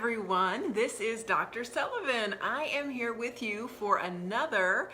everyone. This is Dr. Sullivan. I am here with you for another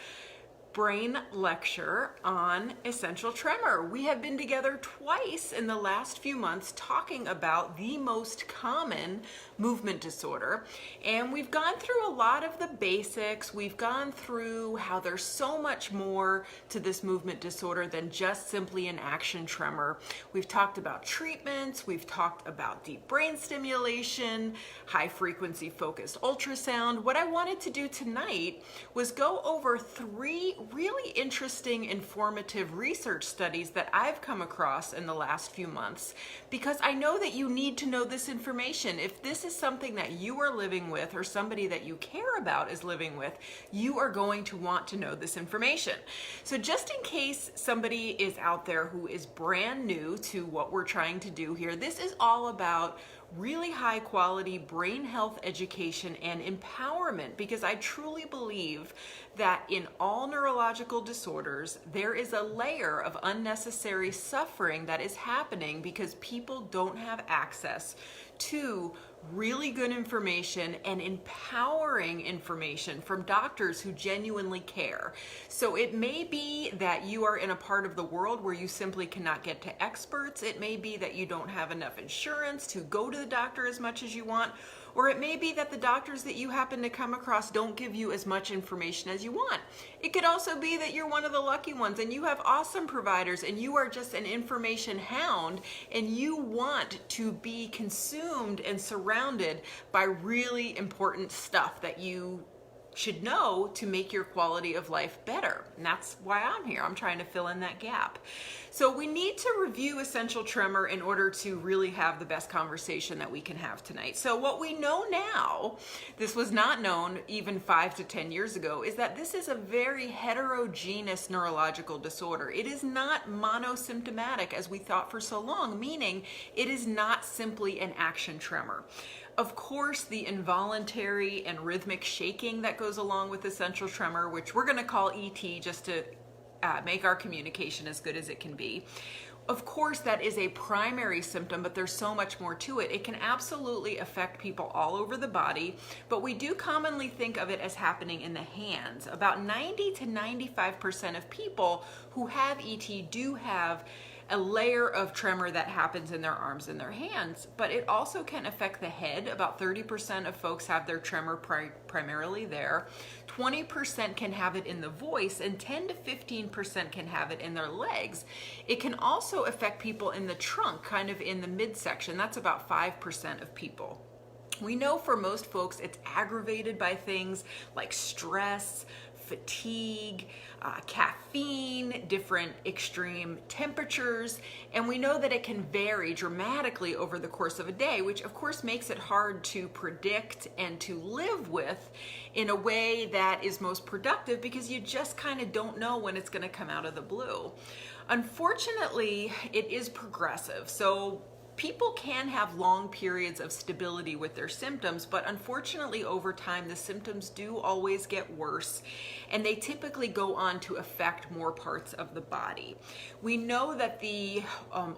brain lecture on essential tremor. We have been together twice in the last few months talking about the most common movement disorder, and we've gone through a lot of the basics. We've gone through how there's so much more to this movement disorder than just simply an action tremor. We've talked about treatments, we've talked about deep brain stimulation, high frequency focused ultrasound. What I wanted to do tonight was go over three really interesting, informative research studies that I've come across in the last few months, because I know that you need to know this information. If this is something that you are living with or somebody that you care about is living with, you are going to want to know this information. So just in case somebody is out there who is brand new to what we're trying to do here, this is all about really high quality brain health education and empowerment, because I truly believe that in all neurological disorders, there is a layer of unnecessary suffering that is happening because people don't have access to really good information and empowering information from doctors who genuinely care. So it may be that you are in a part of the world where you simply cannot get to experts. It may be that you don't have enough insurance to go to the doctor as much as you want, or it may be that the doctors that you happen to come across don't give you as much information as you want. It could also be that you're one of the lucky ones and you have awesome providers and you are just an information hound and you want to be consumed and surrounded by really important stuff that you should know to make your quality of life better. And that's why I'm here. I'm trying to fill in that gap. So we need to review essential tremor in order to really have the best conversation that we can have tonight. So what we know now, this was not known even 5 to 10 years ago, is that this is a very heterogeneous neurological disorder. It is not monosymptomatic as we thought for so long, meaning it is not simply an action tremor. Of course, the involuntary and rhythmic shaking that goes along with essential tremor, which we're going to call ET just to make our communication as good as it can be. Of course, that is a primary symptom, but there's so much more to it. It can absolutely affect people all over the body, but we do commonly think of it as happening in the hands. About 90 to 95% of people who have ET do have a layer of tremor that happens in their arms and their hands, but it also can affect the head. About 30% of folks have their tremor primarily there. 20% can have it in the voice, and 10 to 15% can have it in their legs. It can also affect people in the trunk, kind of in the midsection. That's about 5% of people. We know for most folks it's aggravated by things like stress, fatigue, caffeine, different extreme temperatures, and we know that it can vary dramatically over the course of a day, which of course makes it hard to predict and to live with in a way that is most productive, because you just kind of don't know when it's going to come out of the blue. Unfortunately, it is progressive. So people can have long periods of stability with their symptoms, but unfortunately over time the symptoms do always get worse, and they typically go on to affect more parts of the body. We know that the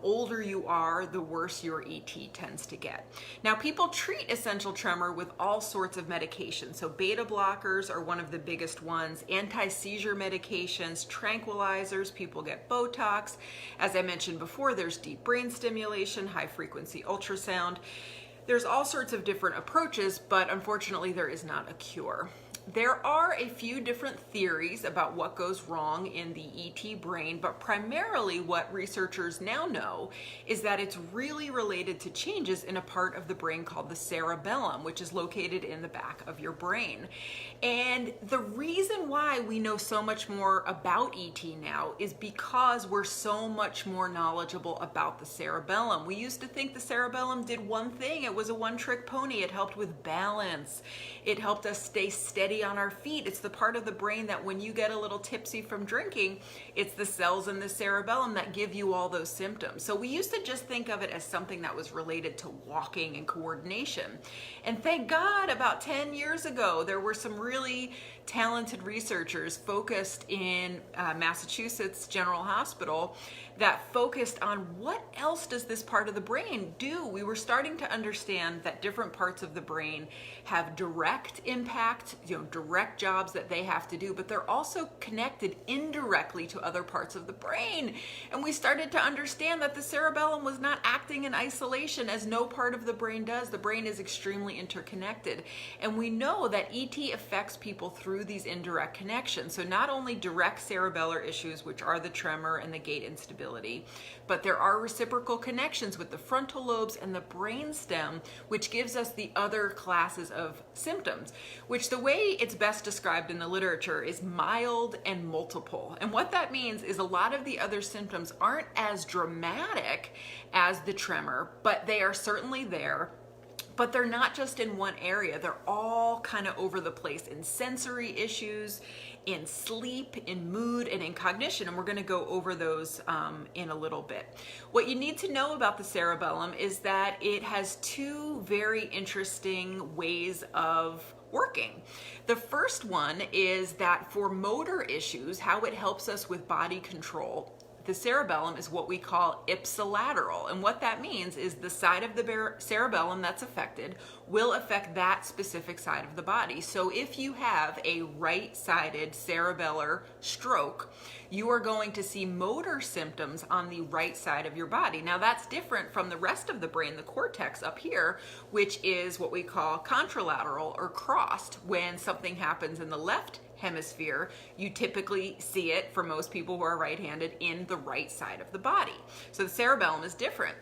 older you are, the worse your ET tends to get. Now, people treat essential tremor with all sorts of medications. So beta blockers are one of the biggest ones, anti-seizure medications, tranquilizers, people get Botox. As I mentioned before, there's deep brain stimulation, high frequency ultrasound. There's all sorts of different approaches, but unfortunately there is not a cure. There are a few different theories about what goes wrong in the ET brain, but primarily what researchers now know is that it's really related to changes in a part of the brain called the cerebellum, which is located in the back of your brain. And the reason why we know so much more about ET now is because we're so much more knowledgeable about the cerebellum. We used to think the cerebellum did one thing. It was a one-trick pony. It helped with balance. It helped us stay steady on our feet. It's the part of the brain that when you get a little tipsy from drinking, it's the cells in the cerebellum that give you all those symptoms. So we used to just think of it as something that was related to walking and coordination. And thank God about 10 years ago, there were some really talented researchers focused in Massachusetts General Hospital that focused on what else does this part of the brain do. We were starting to understand that different parts of the brain have direct impact, direct jobs that they have to do, but they're also connected indirectly to other parts of the brain. And we started to understand that the cerebellum was not acting in isolation, as no part of the brain does. The brain is extremely interconnected. And we know that ET affects people through these indirect connections. So not only direct cerebellar issues, which are the tremor and the gait instability, but there are reciprocal connections with the frontal lobes and the brainstem, which gives us the other classes of symptoms, which the way it's best described in the literature is mild and multiple. And what that means is a lot of the other symptoms aren't as dramatic as the tremor, but they are certainly there. But they're not just in one area. They're all kind of over the place in sensory issues, in sleep, in mood, and in cognition. And we're going to go over those in a little bit. What you need to know about the cerebellum is that it has two very interesting ways of working. The first one is that for motor issues, how it helps us with body control. The cerebellum is what we call ipsilateral. And what that means is the side of the cerebellum that's affected will affect that specific side of the body. So if you have a right-sided cerebellar stroke, you are going to see motor symptoms on the right side of your body. Now that's different from the rest of the brain, the cortex up here, which is what we call contralateral or crossed. When something happens in the left hemisphere, you typically see it, for most people who are right-handed, in the right side of the body. So the cerebellum is different.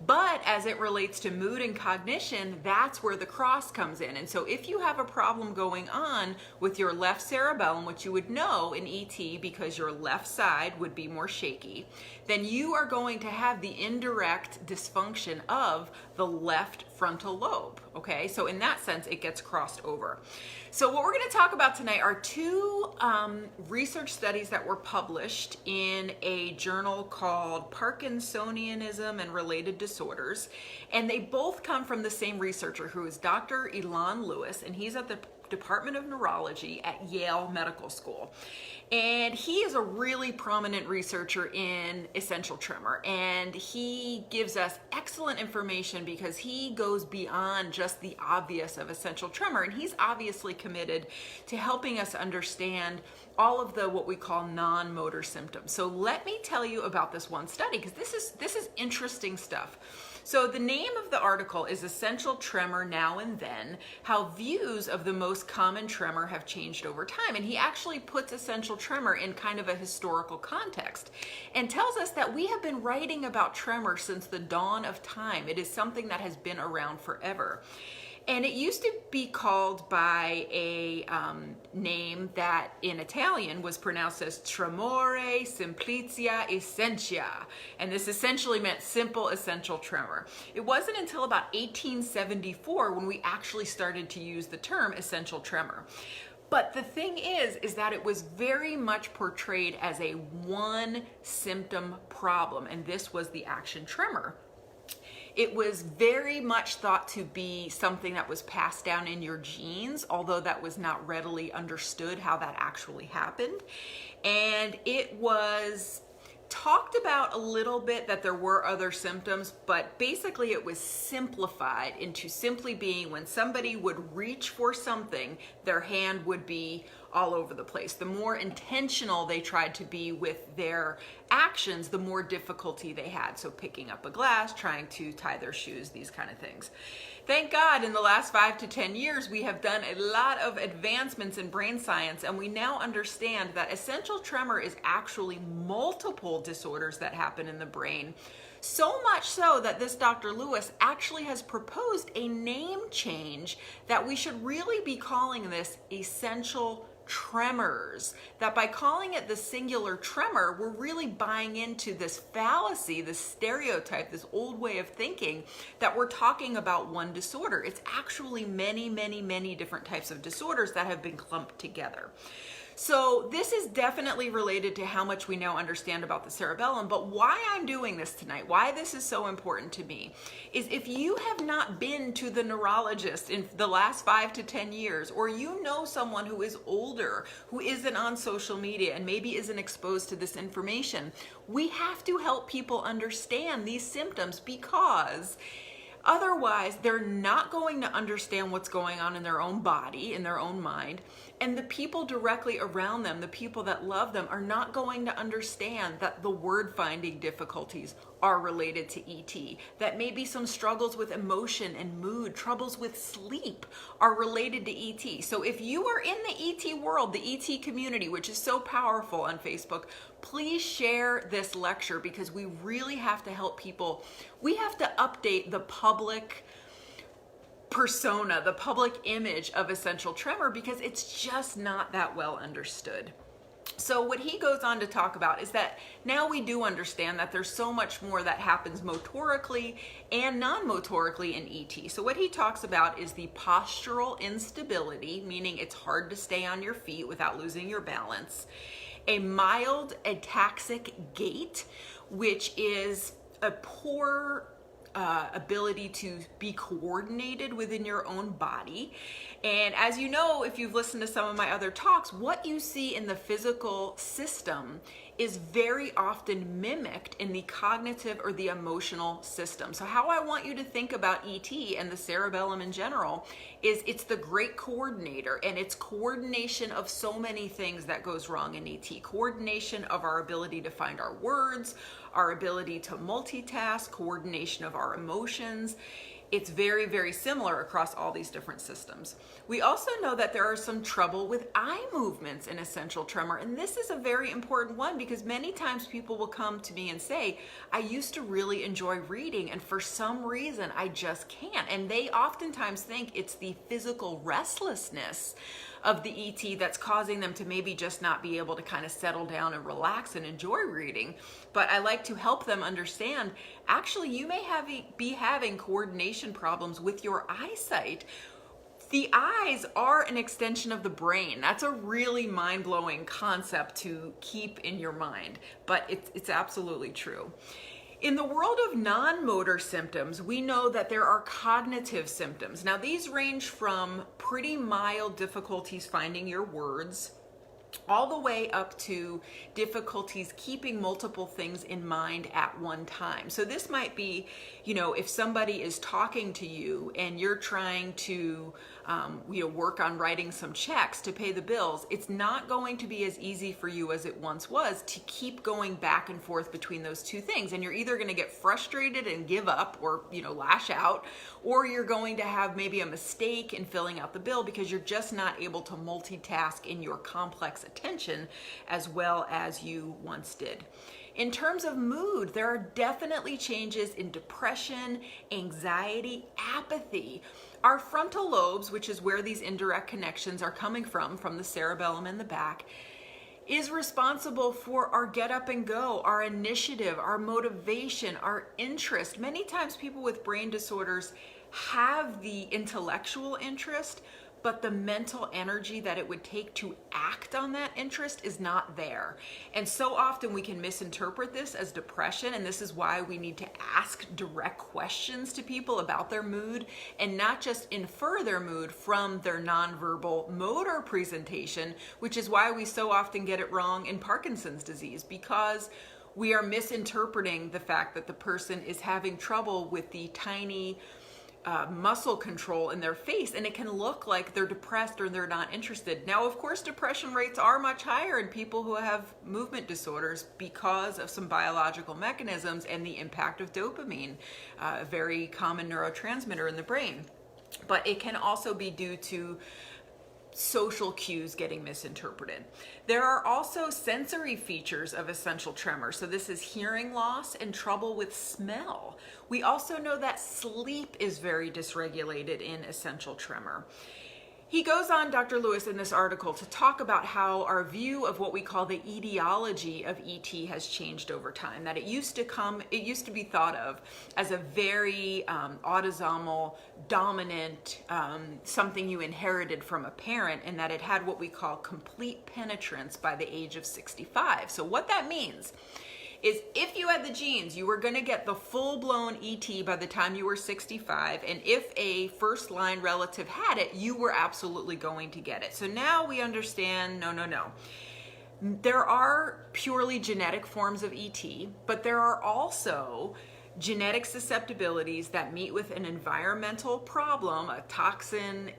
But as it relates to mood and cognition, that's where the cross comes in. And so if you have a problem going on with your left cerebellum, which you would know in ET because your left side would be more shaky, then you are going to have the indirect dysfunction of the left frontal lobe, okay? So in that sense, it gets crossed over. So what we're gonna talk about tonight are two research studies that were published in a journal called Parkinsonianism and Related Disorders, and they both come from the same researcher, who is Dr. Ilan Lewis, and he's at the Department of Neurology at Yale Medical School. And he is a really prominent researcher in essential tremor, and he gives us excellent information because he goes beyond just the obvious of essential tremor, and he's obviously committed to helping us understand all of the what we call non-motor symptoms. So let me tell you about this one study, because this is interesting stuff. So the name of the article is Essential Tremor Now and Then, How Views of the Most Common Tremor Have Changed Over Time. And he actually puts essential tremor in kind of a historical context and tells us that we have been writing about tremor since the dawn of time. It is something that has been around forever. And it used to be called by a name that in Italian was pronounced as Tremore Simplicia Essentia. And this essentially meant simple essential tremor. It wasn't until about 1874 when we actually started to use the term essential tremor. But the thing is that it was very much portrayed as a one symptom problem, and this was the action tremor. It was very much thought to be something that was passed down in your genes, although that was not readily understood how that actually happened. And it was talked about a little bit that there were other symptoms, but basically it was simplified into simply being when somebody would reach for something, their hand would be all over the place. The more intentional they tried to be with their actions, the more difficulty they had. So picking up a glass, trying to tie their shoes, these kind of things. Thank God in the last 5 to 10 years, we have done a lot of advancements in brain science, and we now understand that essential tremor is actually multiple disorders that happen in the brain. So much so that this Dr. Lewis actually has proposed a name change, that we should really be calling this essential tremors. That by calling it the singular tremor, we're really buying into this fallacy, this stereotype, this old way of thinking that we're talking about one disorder. It's actually many, many, many different types of disorders that have been clumped together. So this is definitely related to how much we now understand about the cerebellum, but why I'm doing this tonight, why this is so important to me, is if you have not been to the neurologist in the last 5 to 10 years, or you know someone who is older, who isn't on social media and maybe isn't exposed to this information, we have to help people understand these symptoms, because otherwise, they're not going to understand what's going on in their own body, in their own mind, and the people directly around them, the people that love them, are not going to understand that the word-finding difficulties are related to ET, that maybe some struggles with emotion and mood, troubles with sleep are related to ET. So if you are in the ET world, the ET community, which is so powerful on Facebook, please share this lecture, because we really have to help people. We have to update the public persona, the public image of essential tremor, because it's just not that well understood. So what he goes on to talk about is that now we do understand that there's so much more that happens motorically and non-motorically in ET. So what he talks about is the postural instability, meaning it's hard to stay on your feet without losing your balance. A mild ataxic gait, which is a poor ability to be coordinated within your own body. And as you know, if you've listened to some of my other talks, what you see in the physical system is very often mimicked in the cognitive or the emotional system. So how I want you to think about ET and the cerebellum in general is it's the great coordinator, and it's coordination of so many things that goes wrong in ET. Coordination of our ability to find our words, our ability to multitask, coordination of our emotions. It's very, very similar across all these different systems. We also know that there are some trouble with eye movements in essential tremor, and this is a very important one, because many times people will come to me and say, I used to really enjoy reading, and for some reason I just can't. And they oftentimes think it's the physical restlessness of the ET that's causing them to maybe just not be able to kind of settle down and relax and enjoy reading. But I like to help them understand, actually, you may be having coordination problems with your eyesight. The eyes are an extension of the brain. That's a really mind-blowing concept to keep in your mind, but it's absolutely true. In the world of non-motor symptoms, we know that there are cognitive symptoms. Now, these range from pretty mild difficulties finding your words, all the way up to difficulties keeping multiple things in mind at one time. So this might be, if somebody is talking to you and you're trying to, work on writing some checks to pay the bills, it's not going to be as easy for you as it once was to keep going back and forth between those two things. And you're either going to get frustrated and give up, or, lash out, or you're going to have maybe a mistake in filling out the bill because you're just not able to multitask in your complex attention as well as you once did. In terms of mood, there are definitely changes in depression, anxiety, apathy. Our frontal lobes, which is where these indirect connections are coming from the cerebellum in the back, is responsible for our get up and go, our initiative, our motivation, our interest. Many times people with brain disorders have the intellectual interest, but the mental energy that it would take to act on that interest is not there. And so often we can misinterpret this as depression, and this is why we need to ask direct questions to people about their mood and not just infer their mood from their nonverbal motor presentation, which is why we so often get it wrong in Parkinson's disease, because we are misinterpreting the fact that the person is having trouble with the tiny muscle control in their face, and it can look like they're depressed or they're not interested. Now, of course, depression rates are much higher in people who have movement disorders because of some biological mechanisms and the impact of dopamine, a very common neurotransmitter in the brain. But it can also be due to social cues getting misinterpreted. There are also sensory features of essential tremor. So this is hearing loss and trouble with smell. We also know that sleep is very dysregulated in essential tremor. He goes on, Dr. Lewis, in this article to talk about how our view of what we call the etiology of ET has changed over time. That it used to be thought of as a very autosomal, dominant, something you inherited from a parent, and that it had what we call complete penetrance by the age of 65. So what that means is if you had the genes, you were going to get the full-blown ET by the time you were 65, and if a first-line relative had it, you were absolutely going to get it. So now we understand, no. There are purely genetic forms of ET, but there are also genetic susceptibilities that meet with an environmental problem, a toxin,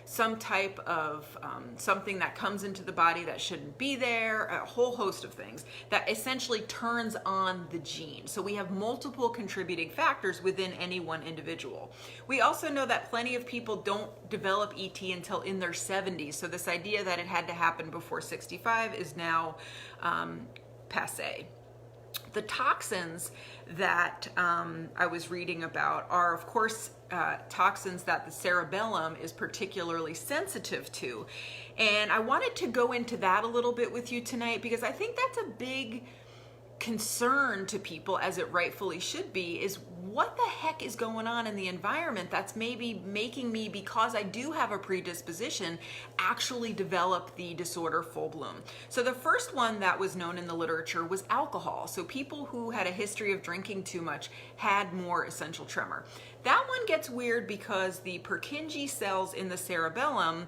some type of something that comes into the body that shouldn't be there, a whole host of things that essentially turns on the gene. So we have multiple contributing factors within any one individual. We also know that plenty of people don't develop ET until in their 70s. So this idea that it had to happen before 65 is now passé. The toxins that I was reading about are, of course, toxins that the cerebellum is particularly sensitive to. And I wanted to go into that a little bit with you tonight because I think that's a big concern to people, as it rightfully should be, is what the heck is going on in the environment that's maybe making me, because I do have a predisposition, actually develop the disorder full bloom. So the first one that was known in the literature was alcohol. So people who had a history of drinking too much had more essential tremor. That one gets weird because the Purkinje cells in the cerebellum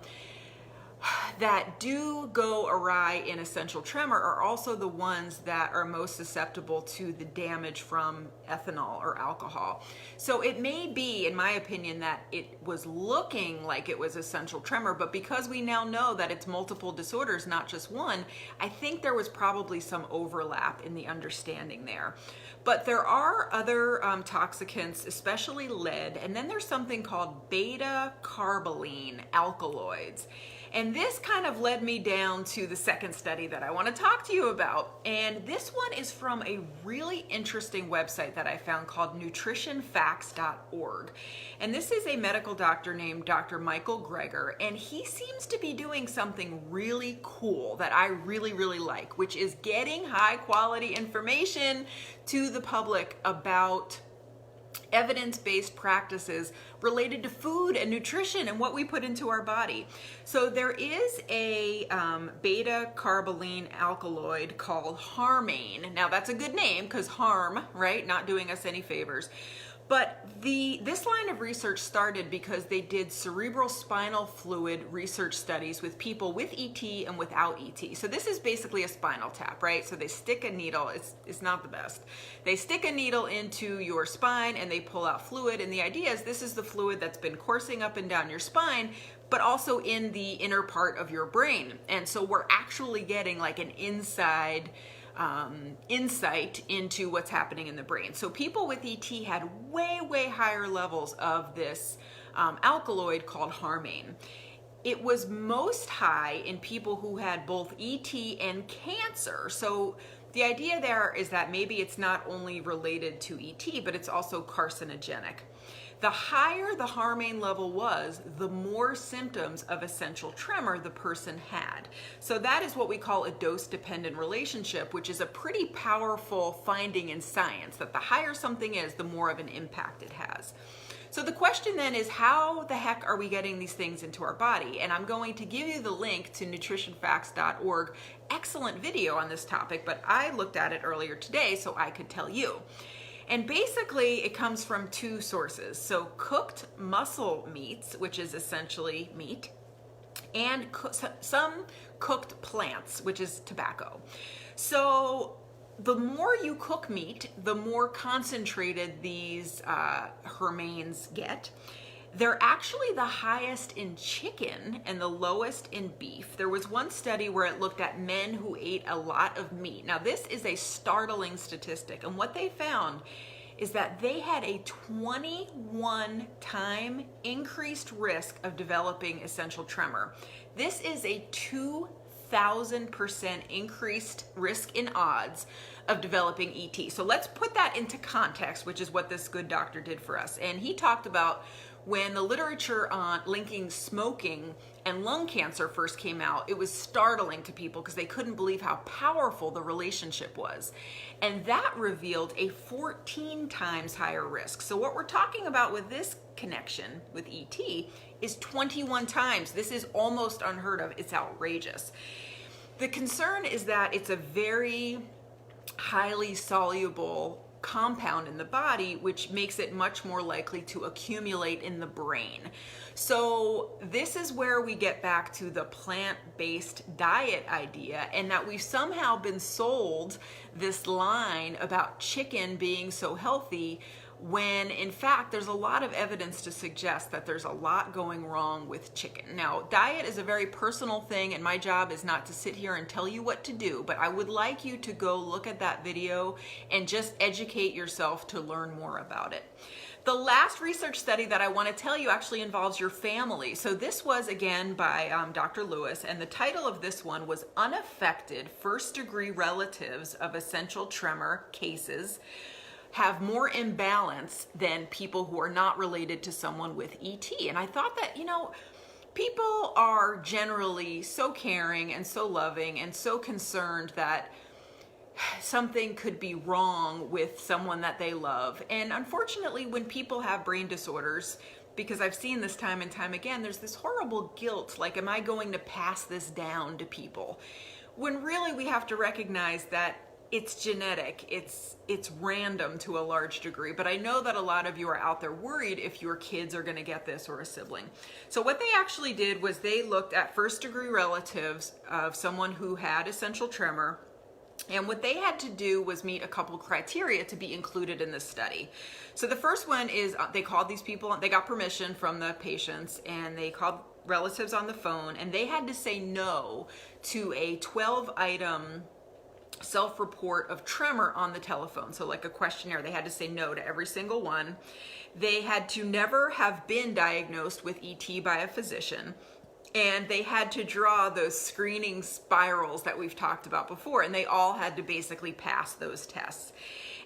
that do go awry in essential tremor are also the ones that are most susceptible to the damage from ethanol or alcohol. So it may be, in my opinion, that it was looking like it was essential tremor, but because we now know that it's multiple disorders, not just one, I think there was probably some overlap in the understanding there. But there are other toxicants, especially lead, and then there's something called beta-carboline alkaloids. And this kind of led me down to the second study that I want to talk to you about. And this one is from a really interesting website that I found called nutritionfacts.org. And this is a medical doctor named Dr. Michael Greger, and he seems to be doing something really cool that I really, really like, which is getting high quality information to the public about evidence-based practices related to food and nutrition and what we put into our body. So there is a beta-carboline alkaloid called harmane. Now that's a good name because harm, right? Not doing us any favors. But this line of research started because they did cerebral spinal fluid research studies with people with ET and without ET. So this is basically a spinal tap, right? So they stick a needle, it's not the best. They stick a needle into your spine and they pull out fluid, and the idea is this is the fluid that's been coursing up and down your spine, but also in the inner part of your brain. And so we're actually getting like an inside insight into what's happening in the brain. So people with ET had way, way higher levels of this alkaloid called harmane. It was most high in people who had both ET and cancer. So the idea there is that maybe it's not only related to ET, but it's also carcinogenic. The higher the harmane level was, the more symptoms of essential tremor the person had. So that is what we call a dose-dependent relationship, which is a pretty powerful finding in science, that the higher something is, the more of an impact it has. So the question then is, how the heck are we getting these things into our body? And I'm going to give you the link to nutritionfacts.org. Excellent video on this topic, but I looked at it earlier today so I could tell you. And basically it comes from two sources. So cooked muscle meats, which is essentially meat, and some cooked plants, which is tobacco. So the more you cook meat, the more concentrated these harmanes get. They're actually the highest in chicken and the lowest in beef. There was one study where it looked at men who ate a lot of meat. Now this is a startling statistic, and what they found is that they had a 21-time increased risk of developing essential tremor. This is a 2,000% increased risk in odds of developing ET. So let's put that into context, which is what this good doctor did for us. And he talked about when the literature on linking smoking and lung cancer first came out, it was startling to people because they couldn't believe how powerful the relationship was. And that revealed a 14 times higher risk. So what we're talking about with this connection with ET is 21 times. This is almost unheard of. It's outrageous. The concern is that it's a very highly soluble compound in the body, which makes it much more likely to accumulate in the brain. So this is where we get back to the plant-based diet idea, and that we've somehow been sold this line about chicken being so healthy, when in fact there's a lot of evidence to suggest that there's a lot going wrong with chicken. Now, diet is a very personal thing, and my job is not to sit here and tell you what to do, but I would like you to go look at that video and just educate yourself to learn more about it. The last research study that I want to tell you actually involves your family. So this was again by Dr. Lewis, and the title of this one was Unaffected First-Degree Relatives of Essential Tremor Cases Have More Imbalance Than People Who Are Not Related to Someone with ET. And I thought that, people are generally so caring and so loving and so concerned that something could be wrong with someone that they love. And unfortunately, when people have brain disorders, because I've seen this time and time again, there's this horrible guilt, like, am I going to pass this down to people? When really we have to recognize that it's genetic, it's random to a large degree, but I know that a lot of you are out there worried if your kids are gonna get this or a sibling. So what they actually did was they looked at first-degree relatives of someone who had essential tremor, and what they had to do was meet a couple criteria to be included in this study. So the first one is they called these people, they got permission from the patients, and they called relatives on the phone, and they had to say no to a 12-item self-report of tremor on the telephone. So like a questionnaire, they had to say no to every single one. They had to never have been diagnosed with ET by a physician. And they had to draw those screening spirals that we've talked about before, and they all had to basically pass those tests.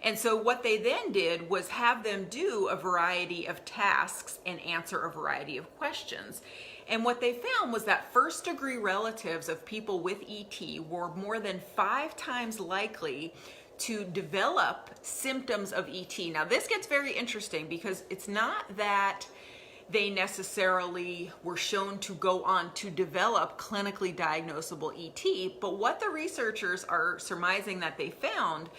And so what they then did was have them do a variety of tasks and answer a variety of questions. And what they found was that first-degree relatives of people with ET were more than 5 times likely to develop symptoms of ET. Now, this gets very interesting because it's not that they necessarily were shown to go on to develop clinically diagnosable ET, but what the researchers are surmising that they found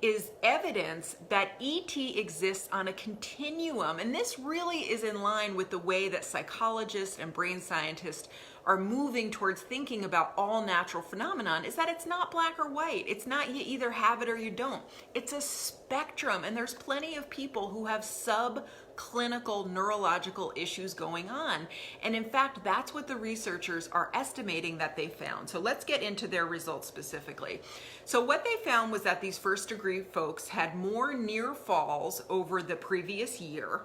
is evidence that ET exists on a continuum. And this really is in line with the way that psychologists and brain scientists are moving towards thinking about all natural phenomenon, is that it's not black or white. It's not you either have it or you don't. It's a spectrum, and there's plenty of people who have subclinical neurological issues going on. And in fact, that's what the researchers are estimating that they found. So let's get into their results specifically. So what they found was that these first-degree folks had more near falls over the previous year.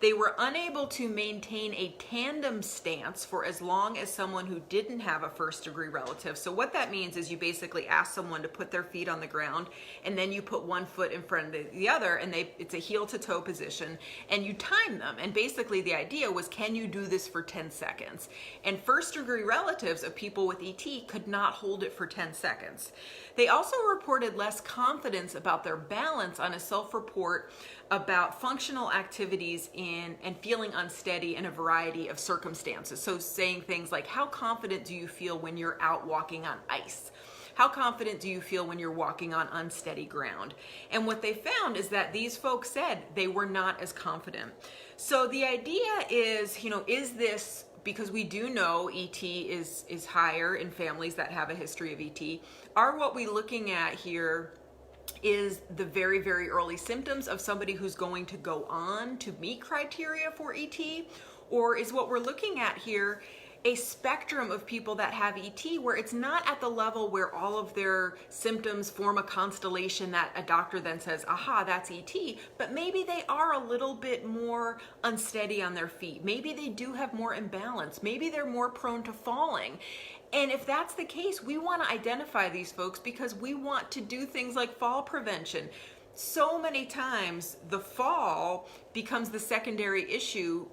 They were unable to maintain a tandem stance for as long as someone who didn't have a first-degree relative. So what that means is you basically ask someone to put their feet on the ground, and then you put one foot in front of the other, and it's a heel-to-toe position, and you time them. And basically the idea was, can you do this for 10 seconds? And first-degree relatives of people with ET could not hold it for 10 seconds. They also reported less confidence about their balance on a self-report about functional activities and feeling unsteady in a variety of circumstances. So saying things like, how confident do you feel when you're out walking on ice? How confident do you feel when you're walking on unsteady ground? And what they found is that these folks said they were not as confident. So the idea is, is this, because we do know ET is higher in families that have a history of ET, are what we're looking at here is the very, very early symptoms of somebody who's going to go on to meet criteria for ET? Or is what we're looking at here a spectrum of people that have ET where it's not at the level where all of their symptoms form a constellation that a doctor then says, aha, that's ET, but maybe they are a little bit more unsteady on their feet. Maybe they do have more imbalance. Maybe they're more prone to falling. And if that's the case, we want to identify these folks because we want to do things like fall prevention. So many times the fall becomes the secondary issue.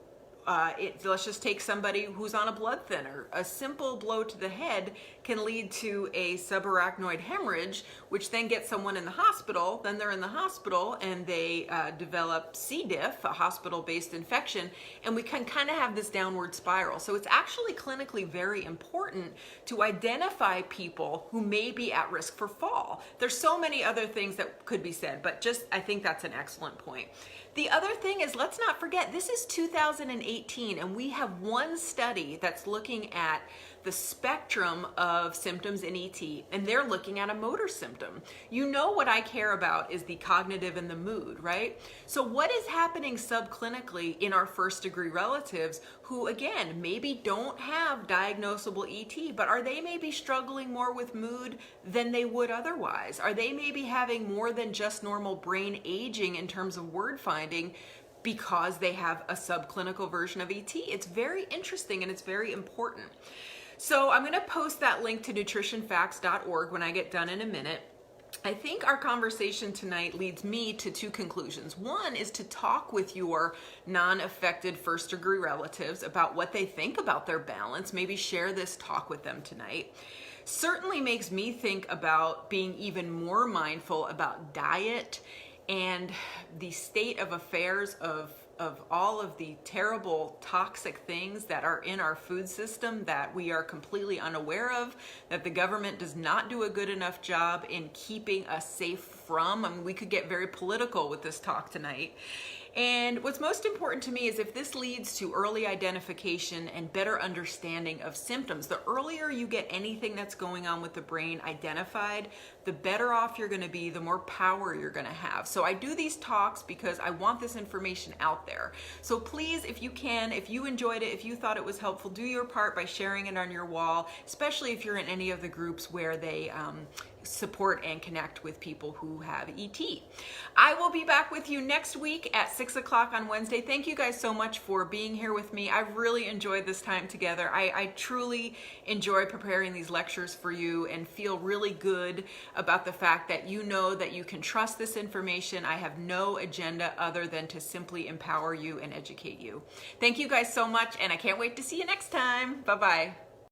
Let's just take somebody who's on a blood thinner. A simple blow to the head can lead to a subarachnoid hemorrhage, which then gets someone in the hospital. Then they're in the hospital and they develop C. diff, a hospital-based infection, and we can kind of have this downward spiral. So it's actually clinically very important to identify people who may be at risk for fall. There's so many other things that could be said, but just I think that's an excellent point. The other thing is, let's not forget, this is 2018, and we have one study that's looking at the spectrum of symptoms in ET, and they're looking at a motor symptom. You know what I care about is the cognitive and the mood, right? So what is happening subclinically in our first degree relatives who, again, maybe don't have diagnosable ET, but are they maybe struggling more with mood than they would otherwise? Are they maybe having more than just normal brain aging in terms of word finding because they have a subclinical version of ET? It's very interesting and it's very important. So I'm going to post that link to nutritionfacts.org when I get done in a minute. I think our conversation tonight leads me to two conclusions. One is to talk with your non-affected first degree relatives about what they think about their balance. Maybe share this talk with them tonight. Certainly makes me think about being even more mindful about diet and the state of affairs of all of the terrible toxic things that are in our food system that we are completely unaware of, that the government does not do a good enough job in keeping us safe from. I mean, we could get very political with this talk tonight. And what's most important to me is if this leads to early identification and better understanding of symptoms. The earlier you get anything that's going on with the brain identified, the better off you're going to be, the more power you're going to have. So I do these talks because I want this information out there. So please, if you can, if you enjoyed it, if you thought it was helpful, do your part by sharing it on your wall, especially if you're in any of the groups where they support and connect with people who have ET. I will be back with you next week at 6 o'clock on Wednesday. Thank you guys so much for being here with me. I've really enjoyed this time together. I truly enjoy preparing these lectures for you and feel really good about the fact that you know that you can trust this information. I have no agenda other than to simply empower you and educate you. Thank you guys so much, and I can't wait to see you next time. Bye-bye.